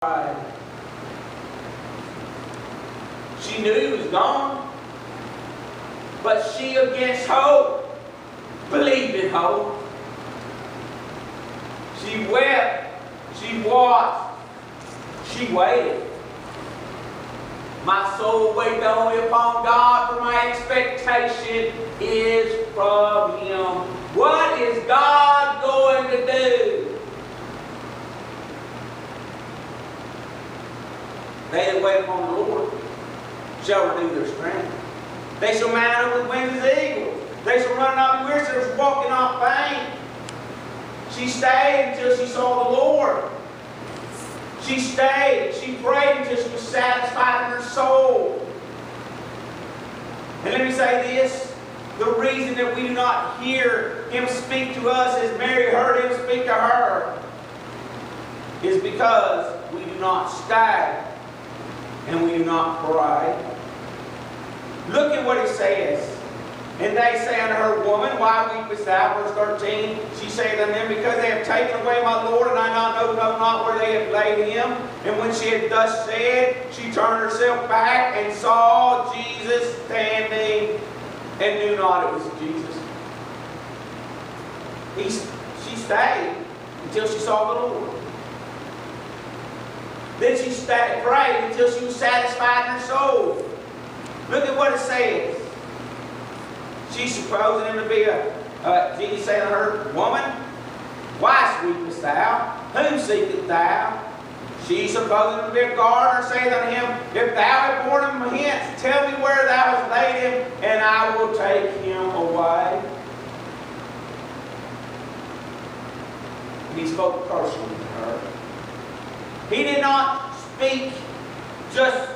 She knew he was gone, but she, against hope, believed in hope. She wept, she watched, she waited. My soul waiteth only upon God, for my expectation is from Him. What is God going to do? They that wait upon the Lord shall renew their strength. They shall mount up with wings as eagles. They shall run and not be weary, shall walk and not faint. She stayed until she saw the Lord. She stayed. She prayed until she was satisfied in her soul. And let me say this. The reason that we do not hear Him speak to us as Mary heard Him speak to her is because we do not stay and we do not pray. Look at what He says. And they say unto her, Woman, why weepest thou? Verse 13. She saith unto them, Because they have taken away my Lord, and I know not where they have laid Him. And when she had thus said, she turned herself back and saw Jesus standing, and knew not it was Jesus. She stayed until she saw the Lord. Then she prayed until she was satisfied in her soul. Look at what it says. She supposing Him to be Jesus said unto her, Woman, why weepest thou? Whom seekest thou? She supposing Him to be a gardener, saith unto Him, If thou have borne Him hence, tell me where thou hast laid Him, and I will take Him away. And He spoke personally to her. He did not speak just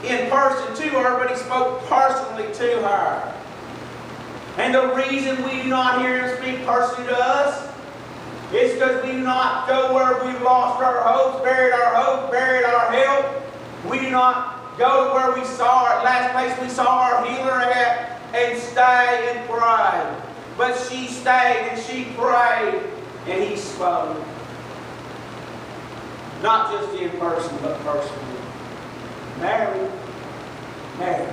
in person to her, but He spoke personally to her. And the reason we do not hear Him speak personally to us is because we do not go where we've lost our hopes, buried our help. We do not go to where we saw our last place we saw our healer at and stay and pray. But she stayed and she prayed and He spoke. Not just in person, but personally. Mary, Mary,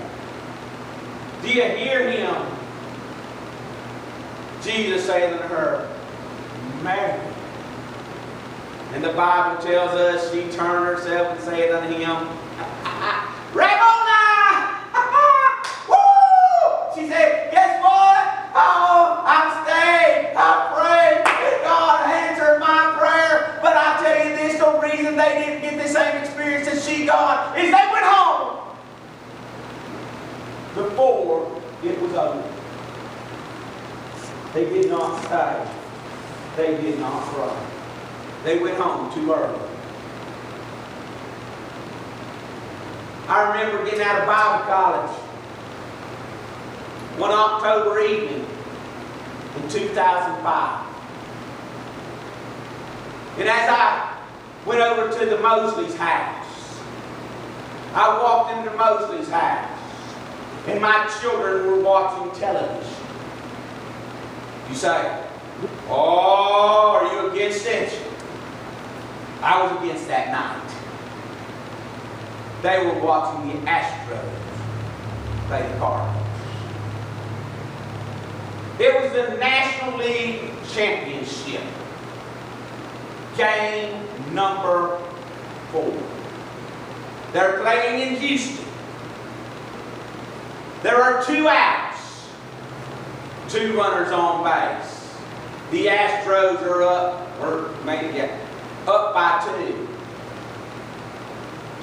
do you hear Him? Jesus said unto her, Mary. And the Bible tells us she turned herself and said unto Him, Rabboni! Woo! She said, guess what? Oh, I'm staying. I prayed. And God answered my prayer. But I tell you this, the reason they didn't get the same experience that she got is they went home before it was over. They did not stay. They did not pray. They went home too early. I remember getting out of Bible college one October evening in 2005. And as I went over to the Mosley's house, I walked into Mosley's house, and my children were watching television. You say, oh, are you against it? I was against that night. They were watching the Astros play the Cardinals. It was the National League Championship. Game number 4. They're playing in Houston. There are 2 outs. 2 runners on base. The Astros are up by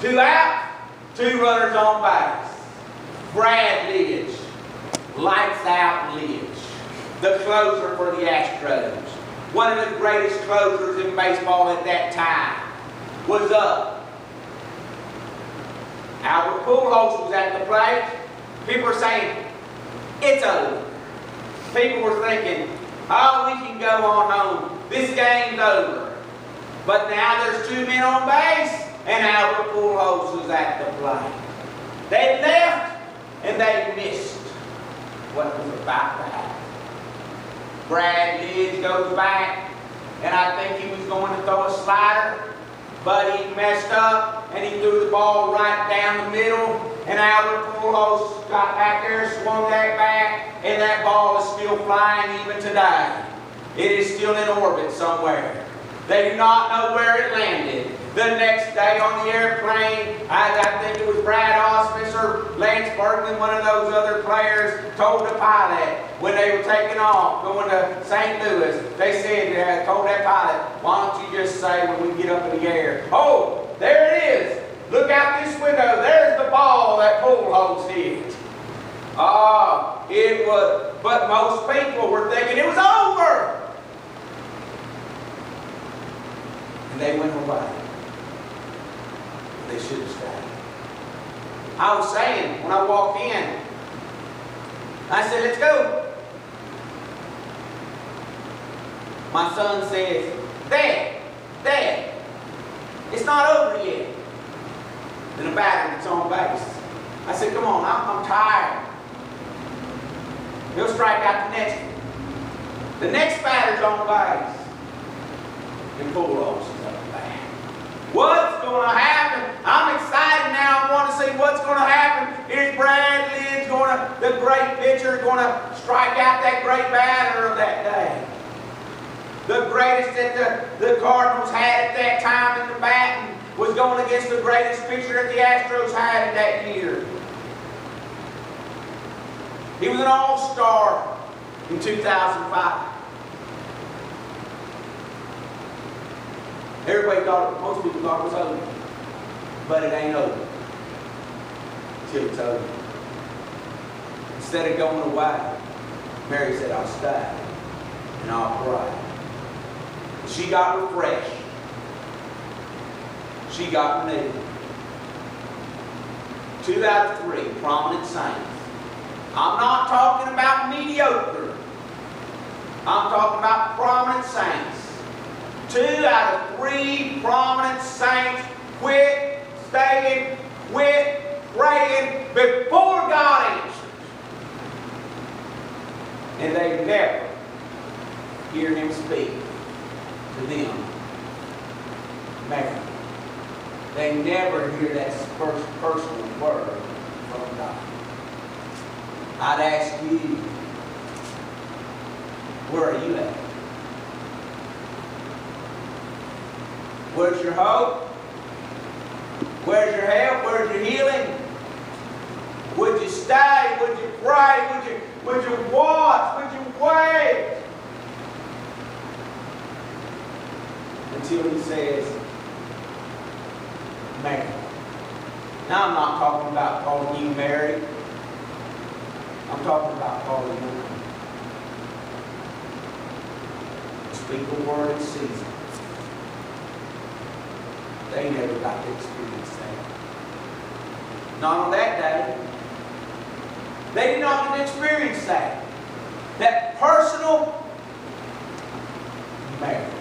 2. 2 out, 2 runners on base. Brad Lidge, lights out Lidge, the closer for the Astros. One of the greatest closers in baseball at that time was up. Albert Pujols was at the plate. People were saying, it's over. People were thinking, oh, we can go on home. This game's over. But now there's 2 men on base, and Albert Pujols was at the plate. They left, and they missed what was about to happen. Brad Lidge goes back, and I think he was going to throw a slider. But he messed up and he threw the ball right down the middle, and Albert Pujols got back there, swung that back, and that ball is still flying even today. It is still in orbit somewhere. They do not know where it landed. The next day on the airplane, I think it was Brad Ausmus or Lance Berkman, one of those other players, told the pilot when they were taking off, going to St. Louis, they said, told that pilot, why don't you just say when we get up in the air, oh, there it is. Look out this window. There's the ball that Pujols hit. It was, but most people were thinking it was over. And they went away. They should have stayed. I was saying, when I walked in, I said, let's go. My son says, Dad, it's not over yet. Then the batter gets on base. I said, come on, I'm tired. He'll strike out the next one. The next batter's on base. And Pujols is up the bat. What's going to happen? I'm excited now. I want to see what's going to happen. Is Brad Lidge the great pitcher, going to strike out that great batter of that day? The greatest that the Cardinals had at that time in the batting was going against the greatest pitcher that the Astros had in that year. He was an all-star in 2005. Everybody thought, most people thought it was over. But it ain't over till it's over. Instead of going away, Mary said, I'll stay and I'll pray. She got refreshed. She got renewed. 2 out of 3 prominent saints. I'm not talking about mediocre. I'm talking about prominent saints. 2 out of 3 prominent saints quit staying, quit praying before God answered. And they never hear Him speak to them. Mary. They never hear that first personal word from God. I'd ask you, where are you at? Where's your hope? Where's your help? Where's your healing? Would you stay? Would you pray? Would you watch? Would you wait? Until He says, Mary. Now I'm not talking about calling you Mary. I'm talking about calling you. Speak the word in season. They never got to experience that. Not on that day. They did not get to experience that. That personal marriage.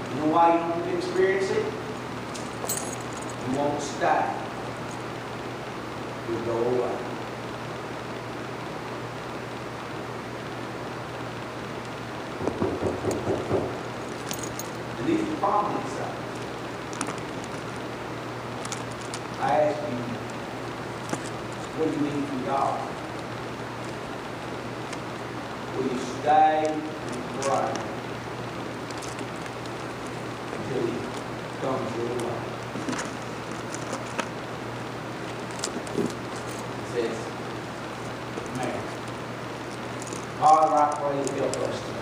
You know why you don't get to experience it? You won't stay. You'll go away. And these are prominent signs. I ask you, what do you need from God? Will you stay and pray until He comes your way? It says, Mary. Father, I pray you help us today.